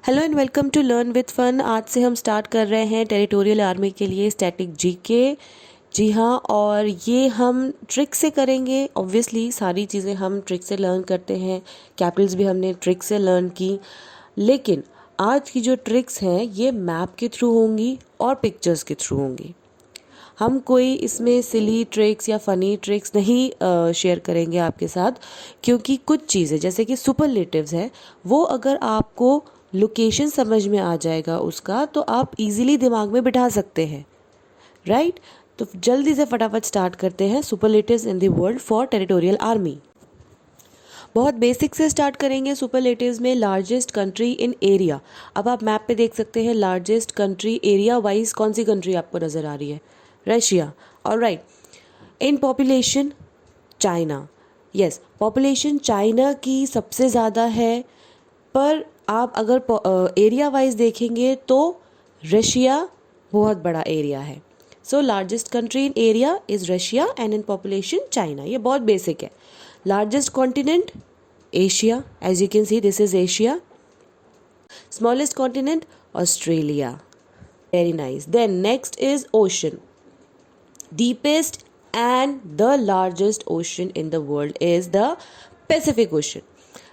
Hello and welcome to learn with fun. आज से हम स्टार्ट कर रहे हैं टेरिटोरियल आर्मी के लिए स्टैटिक जीके। जी हाँ, और ये हम ट्रिक से करेंगे। ऑब्वियसली सारी चीज़ें हम ट्रिक से लर्न करते हैं, कैपिटल्स भी हमने ट्रिक से लर्न की। लेकिन आज की जो ट्रिक्स हैं ये मैप के थ्रू होंगी और पिक्चर्स के थ्रू होंगी। हम कोई इसमें सिली ट्रिक्स या फ़नी ट्रिक्स नहीं शेयर करेंगे आपके साथ, क्योंकि कुछ चीज़ें जैसे कि सुपरलेटिव्स है, वो अगर आपको लोकेशन समझ में आ जाएगा उसका, तो आप इजीली दिमाग में बिठा सकते हैं, राइट। तो जल्दी से फटाफट स्टार्ट करते हैं superlatives in the world for territorial army. बहुत बेसिक से स्टार्ट करेंगे। सुपरलेटिव्स में लार्जेस्ट कंट्री इन एरिया। अब आप मैप पे देख सकते हैं लार्जेस्ट कंट्री एरिया वाइज कौन सी कंट्री आपको नज़र आ रही है, रशिया। ऑलराइट। इन population China. Yes, population China की सबसे ज़्यादा है, पर आप अगर एरिया वाइज देखेंगे तो रशिया बहुत बड़ा एरिया है। So largest country in area is Russia and in population China. ये बहुत बेसिक है। Largest continent Asia, as you can see this is Asia. Smallest continent Australia. Very nice. Then next is ocean. Deepest and the largest ocean in the world is the Pacific Ocean.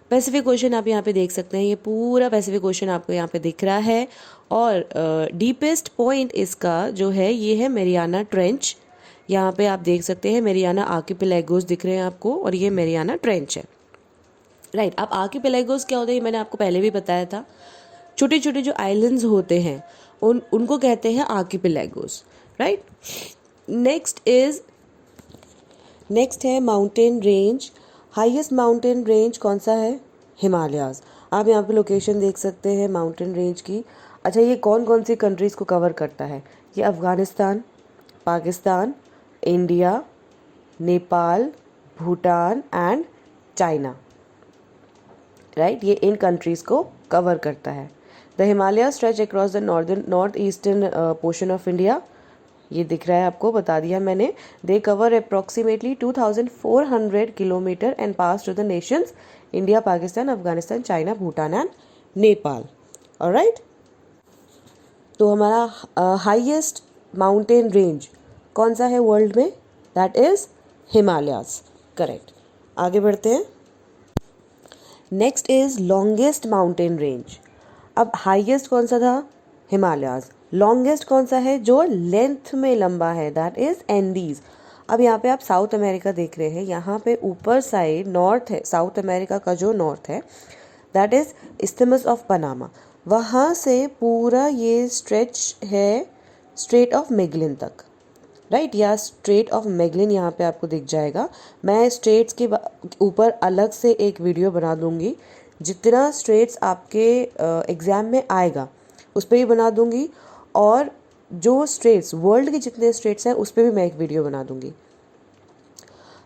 Pacific ocean आप यहाँ पे देख सकते हैं, ये पूरा Pacific ocean आपको यहाँ पे दिख रहा है। और डीपेस्ट पॉइंट इसका जो है ये है मेरियाना ट्रेंच। यहाँ पे आप देख सकते हैं मेरियाना आर्किपेलागोस दिख रहे हैं आपको, और ये मेरियाना ट्रेंच है, राइट। अब आर्किपेलागोस क्या होता है ये मैंने आपको पहले भी बताया था। छोटे छोटे जो आइलैंड्स होते हैं उनको कहते हैं आर्किपेलागोस, राइट। नेक्स्ट है mountain range. Highest mountain range कौन सा है? हिमालयाज। आप यहाँ पे लोकेशन देख सकते हैं माउंटेन रेंज की। अच्छा, ये कौन कौन सी कंट्रीज़ को कवर करता है? ये Afghanistan, Pakistan, India, Nepal, Bhutan and China, right. ये इन कंट्रीज़ को कवर करता है। The Himalaya stretch across the north eastern portion of India. ये दिख रहा है आपको, बता दिया मैंने। They cover approximately 2400 kilometre and pass to the nations India, Pakistan, Afghanistan, China, Bhutan and Nepal. Alright. तो हमारा हाईएस्ट माउंटेन रेंज कौन सा है वर्ल्ड में? That is Himalayas, correct. आगे बढ़ते हैं। Next is longest mountain range. अब हाईएस्ट कौन सा था? हिमालयाज। लॉन्गेस्ट कौन सा है जो लेंथ में लंबा है? That is Andes. अब यहाँ पे आप साउथ अमेरिका देख रहे हैं, यहाँ पे ऊपर साइड नॉर्थ है, साउथ अमेरिका का जो नॉर्थ है that is isthmus of Panama. वहाँ से पूरा ये स्ट्रेच है स्ट्रेट ऑफ मैगेलन तक, राइट। या स्ट्रेट ऑफ मैगेलन यहाँ पे आपको दिख जाएगा। मैं स्ट्रेट्स के ऊपर अलग से एक वीडियो बना दूंगी। जितना स्ट्रेट्स आपके एग्ज़ाम में आएगा उस पर भी बना दूंगी, और जो स्ट्रेट्स वर्ल्ड के जितने स्ट्रेट्स हैं उस पर भी मैं एक वीडियो बना दूंगी।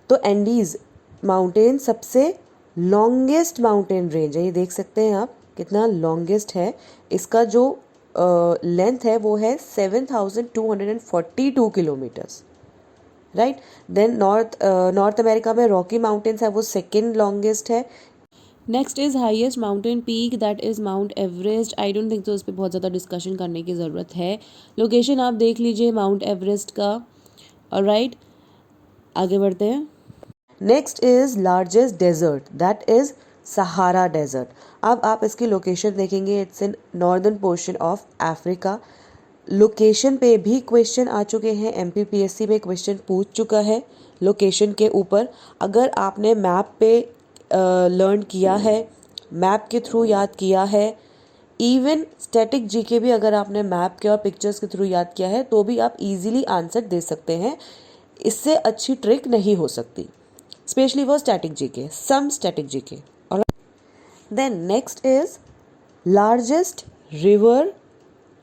तो एंडीज माउंटेन सबसे लॉन्गेस्ट माउंटेन रेंज है। ये देख सकते हैं आप कितना लॉन्गेस्ट है। इसका जो लेंथ है वो है 7242 kilometres, right. Then North America में रॉकी माउंटेन्स है, वो सेकेंड लॉन्गेस्ट है। Next is highest mountain peak, that is Mount Everest. I don't think तो उस पर बहुत ज़्यादा डिस्कशन करने की ज़रूरत है। लोकेशन आप देख लीजिए माउंट एवरेस्ट का। ऑलराइट, आगे बढ़ते हैं। Next is largest desert, that is Sahara desert. अब आप इसकी लोकेशन देखेंगे, it's in northern portion of Africa. Location पे भी क्वेश्चन आ चुके हैं, MPPSC में क्वेश्चन पूछ चुका है लोकेशन के ऊपर। अगर आपने मैप पे लर्न किया है, मैप के थ्रू याद किया है, इवन स्टैटिक जीके भी अगर आपने मैप के और पिक्चर्स के थ्रू याद किया है, तो भी आप इजीली आंसर दे सकते हैं। इससे अच्छी ट्रिक नहीं हो सकती, स्पेशली वो static GK, some static GK. और then next is largest river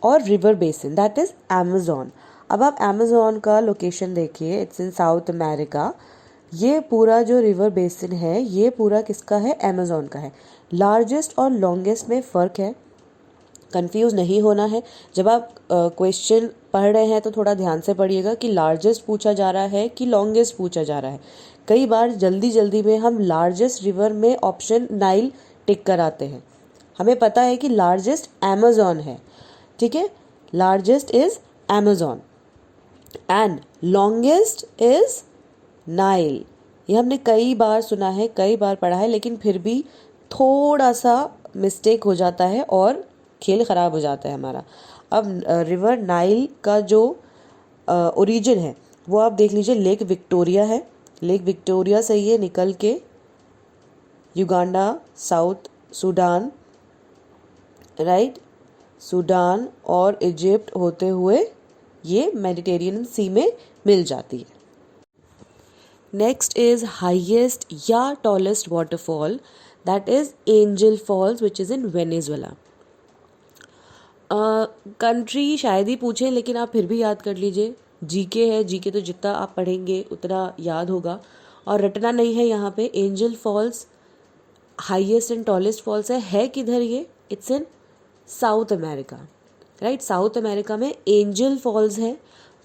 और river basin, that is Amazon. अब आप अमेजोन का लोकेशन देखिए, इट्स इन साउथ अमेरिका। ये पूरा जो रिवर बेसिन है ये पूरा किसका है? अमेजोन का है। लार्जेस्ट और लॉन्गेस्ट में फ़र्क है, कंफ्यूज नहीं होना है। जब आप क्वेश्चन पढ़ रहे हैं तो थोड़ा ध्यान से पढ़िएगा कि लार्जेस्ट पूछा जा रहा है कि लॉन्गेस्ट पूछा जा रहा है। कई बार जल्दी जल्दी में हम लार्जेस्ट रिवर में ऑप्शन नाइल टिक कराते हैं, हमें पता है कि लार्जेस्ट अमेज़ॉन है, ठीक है, largest is Amazon and longest is Nile. ये हमने कई बार सुना है, कई बार पढ़ा है, लेकिन फिर भी थोड़ा सा मिस्टेक हो जाता है और खेल ख़राब हो जाता है हमारा। अब रिवर नाइल का जो ओरिजिन है वो आप देख लीजिए, लेक विक्टोरिया है। लेक विक्टोरिया से ये निकल के Uganda, South Sudan, right, Sudan और इजिप्ट होते हुए ये मेडिटेरियन सी में मिल जाती है। नेक्स्ट इज हाईएस्ट या tallest waterfall, that is Angel Falls which is in Venezuela. Country शायद ही पूछें, लेकिन आप फिर भी याद कर लीजिए, जीके है, जीके तो जितना आप पढ़ेंगे उतना याद होगा और रटना नहीं है यहाँ पे। Angel Falls highest and tallest falls है किधर ये? It's in South America, right. South America में एंजल फॉल्स है,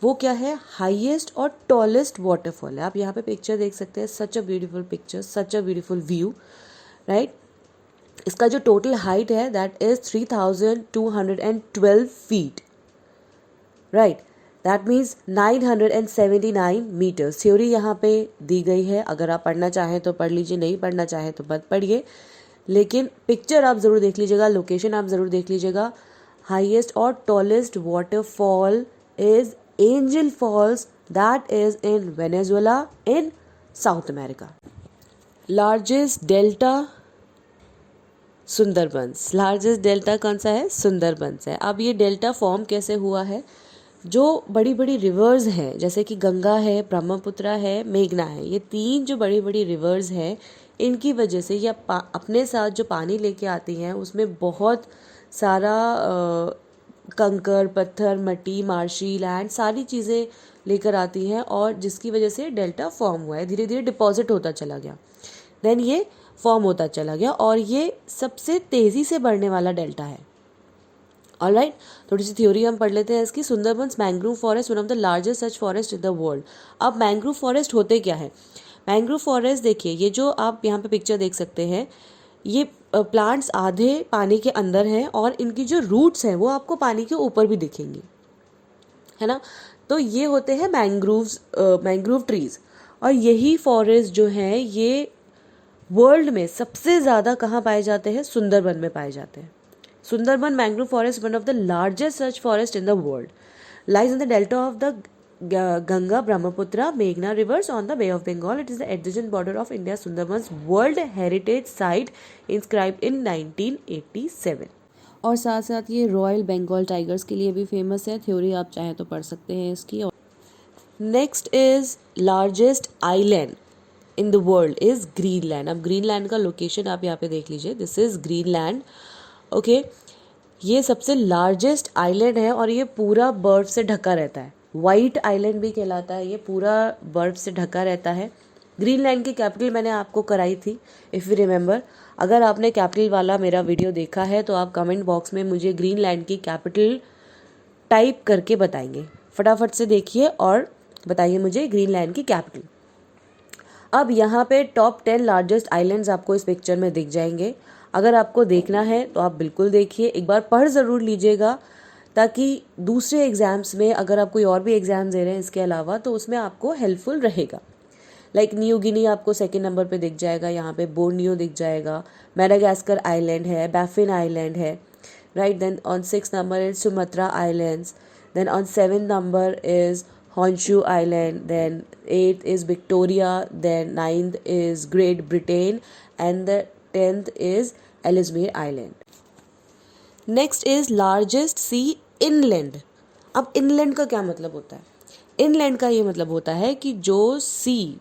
वो क्या है? हाईएस्ट और टॉलेस्ट वाटरफॉल है। आप यहाँ पे पिक्चर देख सकते हैं, such a beautiful picture, such a beautiful view, right. इसका जो टोटल हाइट है that is 3212 feet, right, that means 979 metres. Theory यहाँ पे दी गई है, अगर आप पढ़ना चाहें तो पढ़ लीजिए, नहीं पढ़ना चाहें तो मत पढ़िए, लेकिन पिक्चर आप ज़रूर देख लीजिएगा, लोकेशन आप ज़रूर देख लीजिएगा। हाईएस्ट और tallest waterfall is Angel Falls, that is in Venezuela in South America. Largest delta Sundarbans. Largest delta कौन सा है? सुंदरबंस है। अब ये डेल्टा फॉर्म कैसे हुआ है? जो बड़ी बड़ी रिवर्स हैं, जैसे कि गंगा है, ब्रह्मपुत्रा है, मेघना है, ये तीन जो बड़ी बड़ी रिवर्स हैं, इनकी वजह से या अपने साथ जो पानी लेके आती हैं उसमें बहुत सारा कंकर, पत्थर, मिट्टी, मार्शी लैंड, सारी चीज़ें लेकर आती हैं और जिसकी वजह से डेल्टा फॉर्म हुआ है। धीरे धीरे डिपॉजिट होता चला गया, देन ये फॉर्म होता चला गया और ये सबसे तेज़ी से बढ़ने वाला डेल्टा है। ऑलराइट, थोड़ी सी थ्योरी हम पढ़ लेते हैं इसकी। Sundarbans mangrove forest, one of the largest such forest in the world. अब मैंग्रोव फॉरेस्ट होते क्या है? मैंग्रोव फॉरेस्ट देखिए, ये जो आप यहाँ पे पिक्चर देख सकते हैं, ये प्लांट्स आधे पानी के अंदर हैं और इनकी जो रूट्स हैं वो आपको पानी के ऊपर भी दिखेंगी, है ना। तो ये होते हैं मैंग्रोव ट्रीज। और यही फॉरेस्ट जो हैं ये वर्ल्ड में सबसे ज़्यादा कहाँ पाए जाते हैं? सुंदरबन में पाए जाते हैं। Sundarban mangrove forest, one of the largest such forest in the world, lies in the delta of the Ganga, Brahmaputra, Meghna rivers on the Bay of Bengal. It is the adjacent border of India's Sundarbans World Heritage Site inscribed in 1987. और साथ साथ ये royal Bengal tigers के लिए भी famous है। Theory आप चाहें तो पढ़ सकते हैं इसकी। Next is largest island in the world is Greenland. अब ग्रीनलैंड का लोकेशन आप यहाँ पे देख लीजिए, दिस इज ग्रीनलैंड, ओके। ये सबसे लार्जेस्ट आइलैंड है और ये पूरा बर्फ से ढका रहता है। वाइट आइलैंड भी कहलाता है, ये पूरा बर्फ से ढका रहता है। ग्रीनलैंड की कैपिटल मैंने आपको कराई थी, इफ़ यू रिमेंबर। अगर आपने कैपिटल वाला मेरा वीडियो देखा है तो आप कमेंट बॉक्स में मुझे ग्रीनलैंड की कैपिटल टाइप करके बताएंगे। फटाफट से देखिए और बताइए मुझे ग्रीनलैंड की कैपिटल। अब यहाँ पे टॉप 10 लार्जेस्ट आइलैंड्स आपको इस पिक्चर में दिख जाएंगे। अगर आपको देखना है तो आप बिल्कुल देखिए, एक बार पढ़ ज़रूर लीजिएगा, ताकि दूसरे एग्ज़ाम्स में अगर आप कोई और भी एग्ज़ाम दे रहे हैं इसके अलावा तो उसमें आपको हेल्पफुल रहेगा। लाइक न्यू गिनी आपको सेकंड नंबर पे दिख जाएगा, यहाँ पे बोर्नियो दिख जाएगा, मेडागास्कर आइलैंड है, बैफिन आइलैंड है, right. Then on 6th number is Sumatra islands, then on 7th number is Honshu island, then 8th is Victoria, then 9th is Great Britain, and the 10th is Ellesmere Island. Next is largest sea inland. अब inland का क्या मतलब होता है? inland का ये मतलब होता है कि जो सी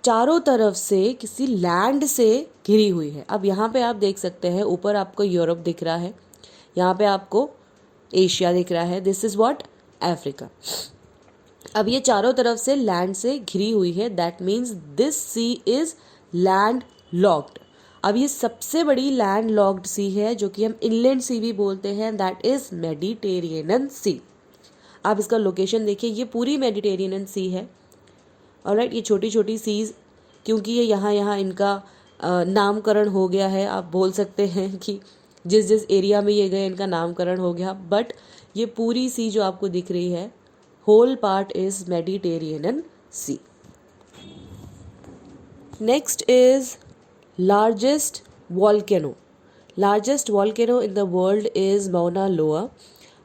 चारों तरफ से किसी लैंड से घिरी हुई है। अब यहाँ पे आप देख सकते हैं, ऊपर आपको यूरोप दिख रहा है, यहाँ पे आपको एशिया दिख रहा है, दिस इज़ व्हाट? अफ्रीका। अब ये चारों तरफ से लैंड से घिरी हुई है, that means this sea is land locked. अब ये सबसे बड़ी लैंड लॉक्ड सी है जो कि हम इनलैंड सी भी बोलते हैं, दैट इज मेडिटेरियन सी। आप इसका लोकेशन देखिए, ये पूरी मेडिटेरियन सी है, ऑलराइट। ये छोटी छोटी सीज, क्योंकि ये यहाँ इनका नामकरण हो गया है, आप बोल सकते हैं कि जिस जिस एरिया में ये गए इनका नामकरण हो गया, बट ये पूरी सी जो आपको दिख रही है, whole part is Mediterranean sea. Next is largest volcano. Largest volcano in the world is Mauna Loa.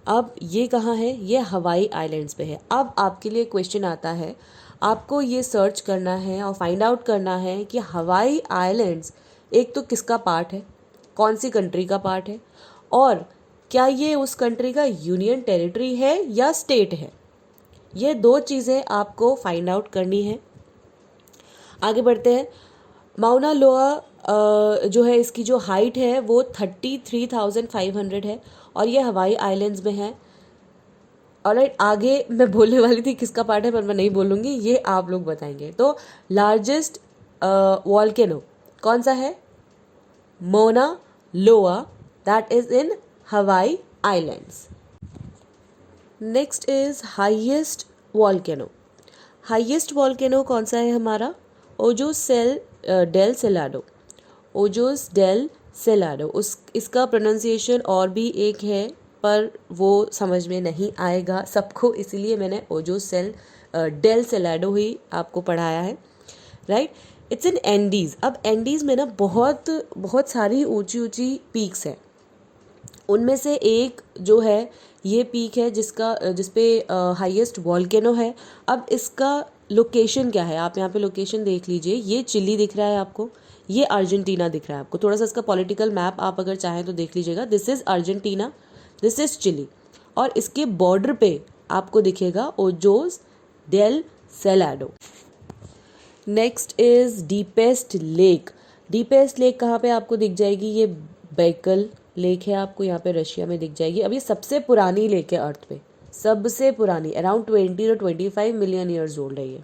अब ये कहाँ है? ये हवाई आइलैंड्स पे है। अब आपके लिए क्वेश्चन आता है, आपको ये सर्च करना है और फाइंड आउट करना है कि हवाई आइलैंड्स एक तो किसका पार्ट है, कौन सी कंट्री का पार्ट है, और क्या ये उस कंट्री का यूनियन टेरिटरी है या स्टेट है। ये दो चीज़ें आपको फाइंड आउट करनी है। आगे बढ़ते हैं। माउना लोआ जो है, इसकी जो हाइट है वो 33,500 है और ये हवाई आइलैंड्स में है। ऑलराइट, आगे मैं बोलने वाली थी किसका पार्ट है पर मैं नहीं बोलूँगी, ये आप लोग बताएंगे। तो लार्जेस्ट वॉल्केनो कौन सा है? माउना लोआ, that is in Hawaii islands. Next is highest volcano. Highest volcano कौन सा है हमारा? Ojos del Salado. Ojos del Salado. इसका प्रोनाउंसिएशन और भी एक है पर वो समझ में नहीं आएगा सबको, इसीलिए मैंने ओजोस डेल सेलाडो ही आपको पढ़ाया है। Right, it's in Andes. अब एंडीज़ में ना बहुत बहुत सारी ऊंची ऊंची पीक्स हैं। उनमें से एक जो है ये पीक है जिसपे हाईएस्ट वॉल्केनो है। अब इसका लोकेशन क्या है? आप यहाँ पे लोकेशन देख लीजिए। ये चिली दिख रहा है आपको, ये अर्जेंटीना दिख रहा है आपको। थोड़ा सा इसका पॉलिटिकल मैप आप अगर चाहें तो देख लीजिएगा। This is Argentina, this is Chile, और इसके बॉर्डर पे आपको दिखेगा Ojos del Salado. Next is deepest lake. Deepest lake कहाँ पे आपको दिख जाएगी? ये बैकल लेक है, आपको यहाँ पे रशिया में दिख जाएगी। अब ये सबसे पुरानी लेक है अर्थ पे, सबसे पुरानी, around 20 to 25 million years old है ये।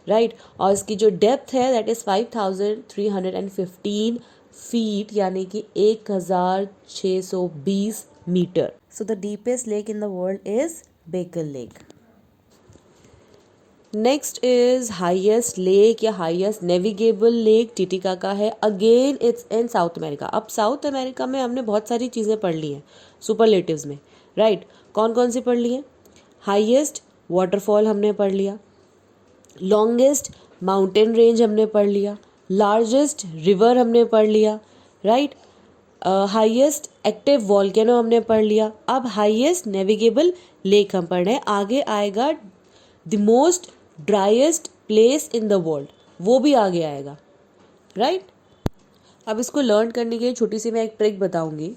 राइट, और इसकी जो डेप्थ है दैट इज़ 5,315 फीट, यानी कि 1,620 metre. So the deepest lake in the world is Baikal lake. Next is highest lake या हाईएस्ट नेविगेबल लेक टिटिकाका है। Again it's in South America. अब साउथ अमेरिका में हमने बहुत सारी चीज़ें पढ़ ली हैं सुपरलेटिव्स में। राइट, कौन कौन सी पढ़ ली हैं? हाईएस्ट वाटरफॉल हमने पढ़ लिया, लॉन्गेस्ट माउंटेन रेंज हमने पढ़ लिया, लार्जेस्ट रिवर हमने पढ़ लिया। राइट, हाईएस्ट एक्टिव वॉल्केनो हमने पढ़ लिया। अब हाईएस्ट नेविगेबल लेक हम पढ़ रहे हैं। आगे आएगा the most driest place in the world, वो भी आगे आएगा। राइट, अब इसको लर्न करने के लिए छोटी सी मैं एक ट्रिक बताऊंगी,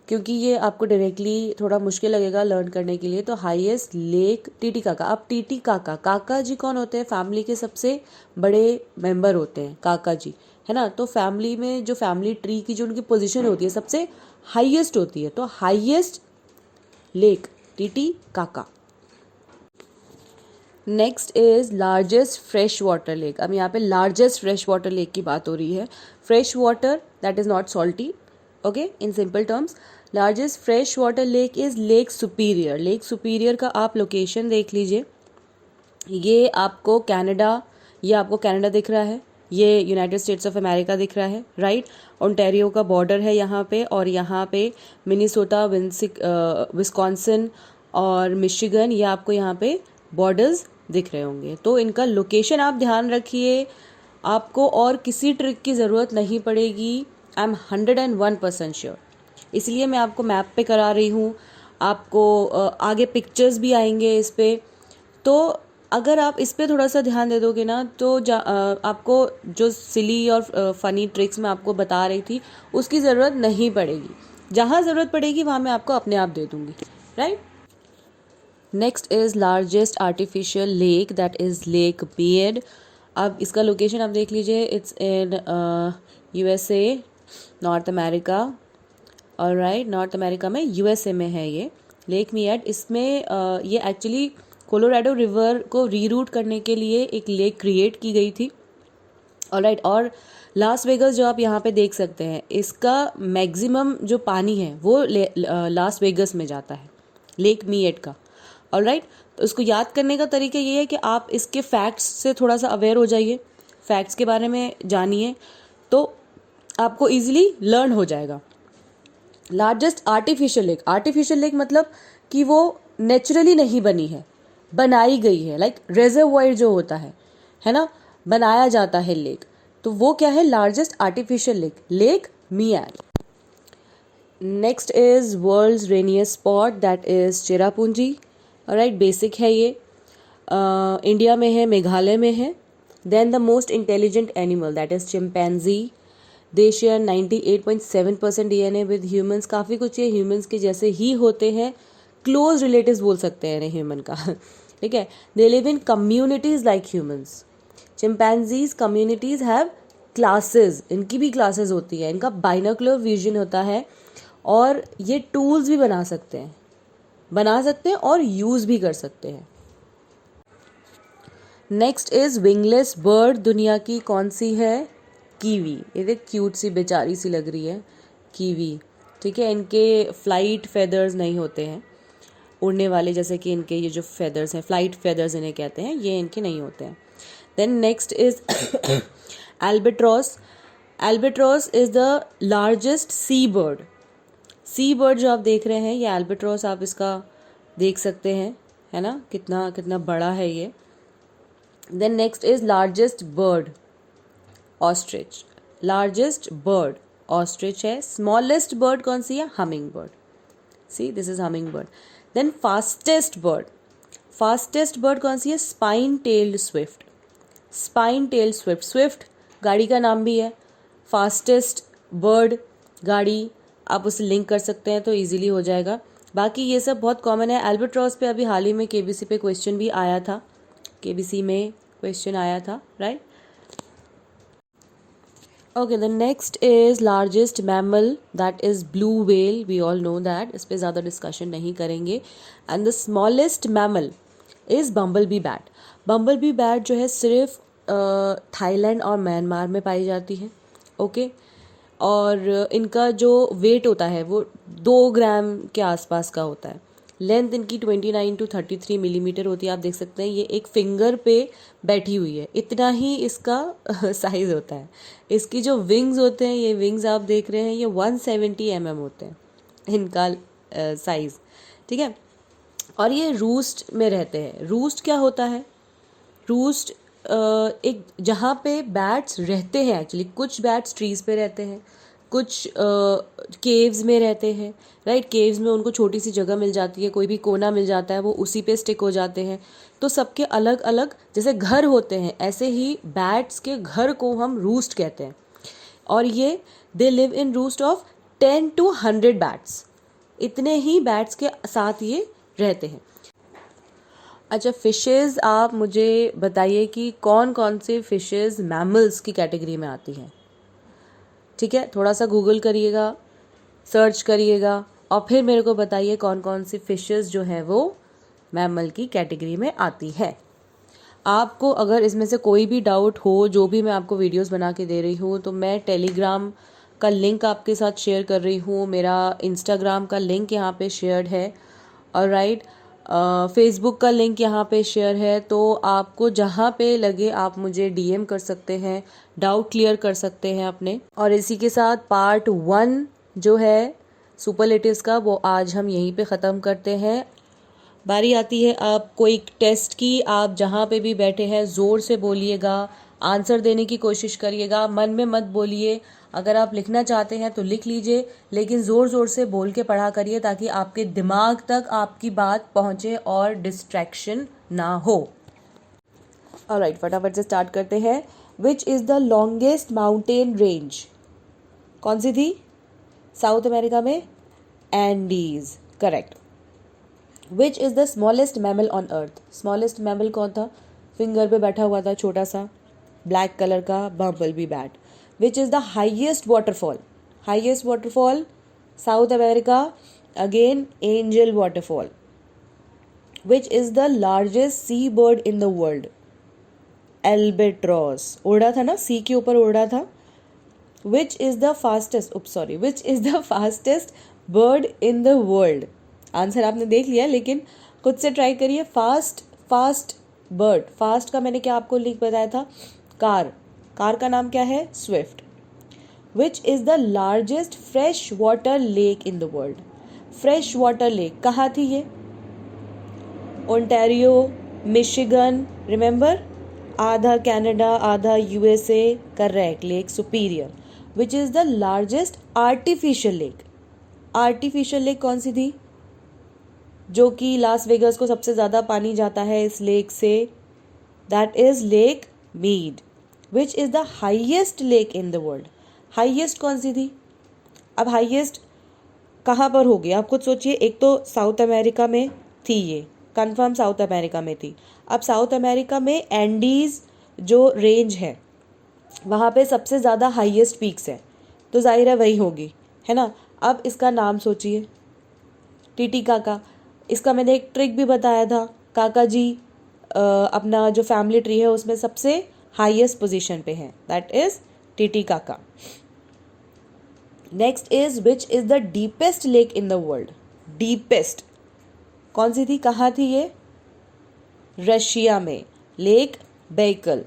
क्योंकि ये आपको डायरेक्टली थोड़ा मुश्किल लगेगा लर्न करने के लिए। तो हाईएस्ट लेक टिटिकाका। अब टिटिकाका, काका जी कौन होते हैं? फैमिली के सबसे बड़े मेंबर होते हैं काका जी, है ना। तो फैमिली में जो फैमिली ट्री की जो उनकी पोजीशन होती है सबसे हाईएस्ट होती है। तो highest lake Titicaca. Next is largest fresh water lake. अब यहाँ पे लार्जेस्ट फ्रेश वाटर लेक की बात हो रही है। Fresh water that is not salty, okay, in simple terms. Largest fresh water lake is lake superior. Lake superior का आप लोकेशन देख लीजिए। ये आपको कनाडा दिख रहा है, ये यूनाइटेड स्टेट्स ऑफ अमेरिका दिख रहा है। राइट, ओंटारियो का बॉर्डर है यहाँ पे, और यहाँ पे मिनीसोटा, विस्कॉन्सिन और मिशिगन, ये आपको यहाँ पे बॉर्डर्स दिख रहे होंगे। तो इनका लोकेशन आप ध्यान रखिए, आपको और किसी ट्रिक की ज़रूरत नहीं पड़ेगी। आई एम 101% श्योर, इसलिए मैं आपको मैप पे करा रही हूँ। आपको आगे पिक्चर्स भी आएंगे इस पे, तो अगर आप इस पे थोड़ा सा ध्यान दे दोगे ना तो आपको जो सिली और फ़नी ट्रिक्स मैं आपको बता रही थी उसकी ज़रूरत नहीं पड़ेगी। जहाँ ज़रूरत पड़ेगी वहाँ मैं आपको अपने आप दे दूँगी। Right, next is largest artificial lake that is Lake Mead. अब इसका लोकेशन आप देख लीजिए, it's in USA, north America. Alright, north America में USA में है ये लेक मेयड। इसमें ये एक्चुअली कोलोराडो रिवर को रीरूट करने के लिए एक लेक क्रिएट की गई थी। ऑलराइट, और लास वेगस जो आप यहाँ पे देख सकते हैं, इसका मैक्सिमम जो पानी है वो लास वेगस में जाता है, लेक मेयड का। ऑलराइट, तो इसको याद करने का तरीका ये है कि आप इसके फैक्ट्स से थोड़ा सा अवेयर हो जाइए, फैक्ट्स के बारे में जानिए, तो आपको इजीली लर्न हो जाएगा। लार्जेस्ट आर्टिफिशियल लेक मतलब कि वो नेचुरली नहीं बनी है, बनाई गई है, लाइक रिजर्वॉयर जो होता है ना, बनाया जाता है लेक, तो वो क्या है, largest artificial lake, Lake Mead. Next is world's rainiest spot, that is Cherrapunji. Right, basic है ये, इंडिया में है, मेघालय में है। Then the most intelligent animal, that is chimpanzee. They share 98.7% DNA with humans. काफ़ी कुछ ये ह्यूमंस के जैसे ही होते हैं, क्लोज रिलेटिव्स बोल सकते हैं ह्यूमन का। ठीक है, they live in communities like humans. Chimpanzees communities have classes, इनकी भी क्लासेस होती है, इनका बाइनोकुलर विजन होता है, और ये टूल्स भी बना सकते हैं और यूज़ भी कर सकते हैं। नेक्स्ट इज विंगलेस बर्ड, दुनिया की कौन सी है, कीवी। ये देख क्यूट सी बेचारी सी लग रही है, कीवी। ठीक है, इनके फ्लाइट फेदर्स नहीं होते हैं उड़ने वाले, जैसे कि इनके ये जो फेदर्स हैं, फ्लाइट फेदर्स इन्हें कहते हैं, ये इनके नहीं होते हैं। Then next is albatross. Albatross is the largest sea bird. Sea bird जो आप देख रहे हैं, ये एल्बेट्रॉस, आप इसका देख सकते हैं, है ना, कितना कितना बड़ा है ये। Then next is largest bird, ostrich. Largest bird ostrich है। स्मॉलेस्ट बर्ड कौन सी है, humming bird. See, this is humming bird. Then fastest bird कौन सी है, spine tailed swift. Spine tailed swift, swift गाड़ी का नाम भी है, फास्टेस्ट बर्ड गाड़ी, आप उसे लिंक कर सकते हैं तो इजीली हो जाएगा। बाकी ये सब बहुत कॉमन है। एल्बेट्रॉस पे अभी हाल ही में केबीसी पे क्वेश्चन भी आया था, केबीसी में क्वेश्चन आया था, right. Okay, the next is largest mammal, that is blue whale. We all know that, इस पे ज़्यादा डिस्कशन नहीं करेंगे। And the smallest mammal is bumble bee bat. Bumble bee bat जो है सिर्फ थाईलैंड और म्यांमार में पाई जाती है। ओके, और इनका जो वेट होता है वो 2 ग्राम के आसपास का होता है। लेंथ इनकी 29 to 33 मिलीमीटर होती है। आप देख सकते हैं ये एक फिंगर पे बैठी हुई है, इतना ही इसका साइज होता है। इसकी जो विंग्स होते हैं, ये विंग्स आप देख रहे हैं, ये 170 mm होते हैं इनका साइज। ठीक है, और ये रूस्ट में रहते हैं। रूस्ट क्या होता है, रूस्ट एक जहाँ पे बैट्स रहते हैं, एक्चुअली कुछ बैट्स ट्रीज पे रहते हैं, कुछ केव्स में रहते हैं, राइट। केव्स में उनको छोटी सी जगह मिल जाती है, कोई भी कोना मिल जाता है, वो उसी पे स्टिक हो जाते हैं। तो सबके अलग अलग जैसे घर होते हैं, ऐसे ही बैट्स के घर को हम रूस्ट कहते हैं। और ये they live in roost of 10 to 100 bats, इतने ही बैट्स के साथ ये रहते हैं। अच्छा, फिशेज़, आप मुझे बताइए कि कौन कौन से फिशेज़ मैमल्स की कैटेगरी में आती हैं। ठीक है, थोड़ा सा गूगल करिएगा, सर्च करिएगा, और फिर मेरे को बताइए कौन कौन सी फिशेज़ जो है वो मैमल की कैटेगरी में आती है। आपको अगर इसमें से कोई भी डाउट हो, जो भी मैं आपको वीडियोस बना के दे रही हूँ, तो मैं टेलीग्राम का लिंक आपके साथ शेयर कर रही हूँ, मेरा इंस्टाग्राम का लिंक यहाँ पे शेयर्ड है, और राइट, फेसबुक का लिंक यहाँ पे शेयर है। तो आपको जहाँ पे लगे आप मुझे डीएम कर सकते हैं, डाउट क्लियर कर सकते हैं अपने। और इसी के साथ पार्ट 1 जो है सुपरलेटिव्स का, वो आज हम यहीं पे ख़त्म करते हैं। बारी आती है आपको एक टेस्ट की। आप जहाँ पे भी बैठे हैं ज़ोर से बोलिएगा, आंसर देने की कोशिश करिएगा, मन में मत बोलिए। अगर आप लिखना चाहते हैं तो लिख लीजिए, लेकिन ज़ोर ज़ोर से बोल के पढ़ा करिए, ताकि आपके दिमाग तक आपकी बात पहुँचे और डिस्ट्रैक्शन ना हो। ऑलराइट, फटाफट से स्टार्ट करते हैं। विच is the longest mountain range, कौन सी थी, साउथ अमेरिका में, Andes, correct. Which is the smallest mammal on earth, smallest mammal कौन था, फिंगर पे बैठा हुआ था छोटा सा, ब्लैक कलर का, बम्बल bee bat. Which is the highest waterfall, highest waterfall south America, again angel waterfall. Which is the largest sea bird in the world, albatross, उड़ रहा था ना, सी के ऊपर उड़ रहा था। विच is the fastest, which is the fastest bird in the world, answer आपने देख लिया, लेकिन खुद से ट्राई करिए। फास्ट बर्ड, फास्ट का मैंने क्या आपको लिंक बताया था, कार का नाम क्या है, Swift. Which is the largest fresh water lake in the world. Fresh water lake कहाँ थी ये? ओंटारियो, मिशिगन, रिमेंबर, आधा कनाडा आधा USA, correct, lake superior. Which is the largest artificial lake. Artificial lake कौन सी थी जो कि लास वेगस को सबसे ज़्यादा पानी जाता है इस लेक से? That is Lake Mead. Which is the highest lake in the world. Highest कौन सी थी? अब हाइएस्ट कहाँ पर होगी आप खुद सोचिए। एक तो साउथ अमेरिका में थी, ये कंफर्म साउथ अमेरिका में थी। अब साउथ अमेरिका में एंडीज जो रेंज है वहाँ पे सबसे ज़्यादा हाईएस्ट पीक्स है, तो जाहिर है वही होगी, है ना। अब इसका नाम सोचिए, टीटीकाका। इसका मैंने एक ट्रिक भी बताया था। काका जी अपना जो फैमिली ट्री है उसमें सबसे हाईएस्ट पोजीशन पे है, that is Titicaca. Next is which is the deepest lake in the world. Deepest कौन सी थी, कहाँ थी ये? रशिया में, Lake Baikal.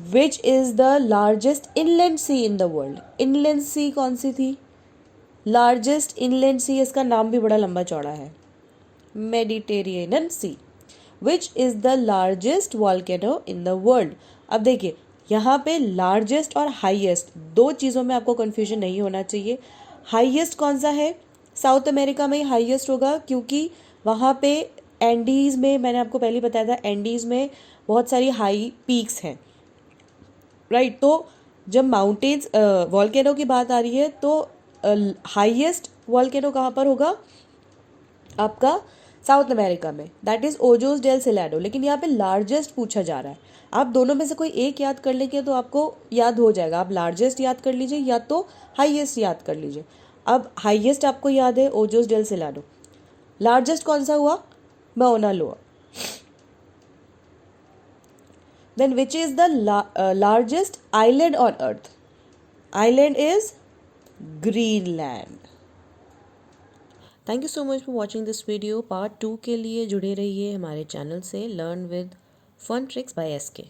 Which is the largest inland sea in the world. Inland sea कौन सी थी? लार्जेस्ट इनलैंड सी, इसका नाम भी बड़ा लंबा चौड़ा है, Mediterranean sea. Which is the largest volcano in the world. अब देखिए यहाँ पे लार्जेस्ट और हाईएस्ट दो चीज़ों में आपको कन्फ्यूजन नहीं होना चाहिए। हाईएस्ट कौन सा है? साउथ अमेरिका में ही हाईएस्ट होगा, क्योंकि वहाँ पे एंडीज़ में, मैंने आपको पहले बताया था, एंडीज़ में बहुत सारी हाई पीक्स हैं, राइट। तो जब माउंटेन्स वॉल्केनो की बात आ रही है तो हाईएस्ट वॉल्केनो कहाँ पर होगा? आपका साउथ अमेरिका में, दैट इज ओजोस डेल सिलाडो। लेकिन यहाँ पे लार्जेस्ट पूछा जा रहा है। आप दोनों में से कोई एक याद कर लेंगे तो आपको याद हो जाएगा। आप लार्जेस्ट याद कर लीजिए या तो हाईएस्ट याद कर लीजिए। अब हाईएस्ट आपको याद है ओजोस डेल सिलाडो। लार्जेस्ट कौन सा हुआ? Mauna Loa. Then which is the largest island on earth? Island is Greenland. Thank you so much for watching this video. Part 2 के लिए जुड़े रहिए हमारे चैनल से learn with fun tricks by SK.